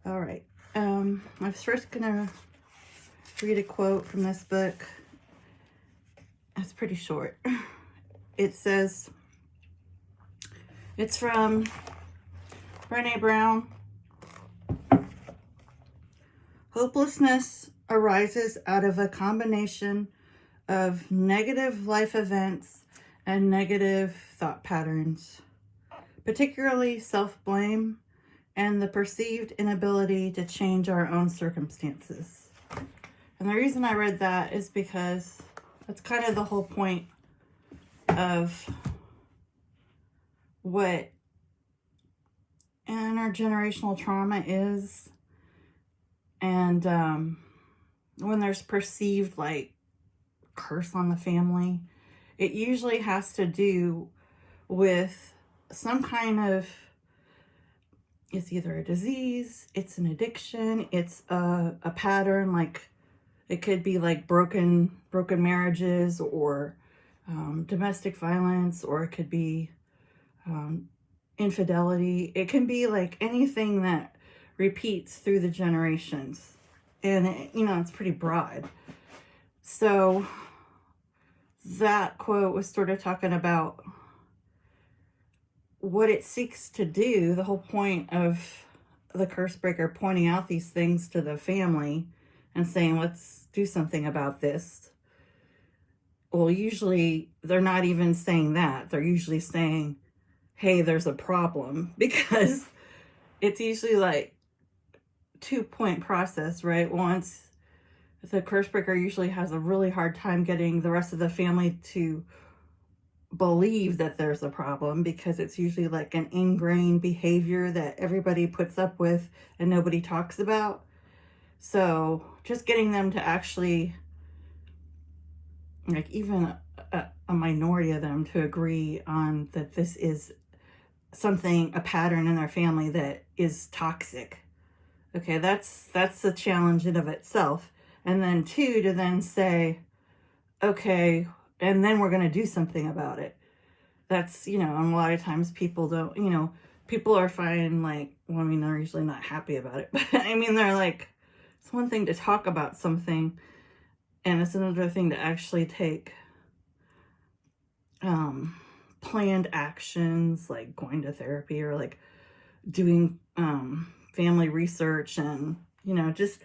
All right. I was first gonna read a quote from this book. It's pretty short. It says, it's from Brené Brown. Hopelessness arises out of a combination of negative life events and negative thought patterns, particularly self-blame and the perceived inability to change our own circumstances. And the reason I read that is because that's kind of the whole point of what intergenerational trauma is. And when there's perceived like curse on the family, it usually has to do with some kind of, it's either a disease, it's an addiction, it's a pattern, like it could be like broken marriages, or domestic violence, or it could be infidelity. It can be like anything that repeats through the generations. And it's pretty broad. So that quote was sort of talking about what it seeks to do. The whole point of the curse breaker pointing out these things to the family and saying, let's do something about this. Well, usually they're not even saying that. They're usually saying, hey, there's a problem, because it's usually like 2-point process, right? Once the curse breaker usually has a really hard time getting the rest of the family to believe that there's a problem, because it's usually like an ingrained behavior that everybody puts up with and nobody talks about. So just getting them to actually, like even a minority of them, to agree on that this is something, a pattern in their family that is toxic. Okay, that's the challenge in of itself. And then 2, to then say, okay, and then we're going to do something about it. That's, and a lot of times people don't, people are fine, like, well, I mean, they're usually not happy about it. But I mean, they're like, it's one thing to talk about something, and it's another thing to actually take planned actions, like going to therapy, or like doing family research, and just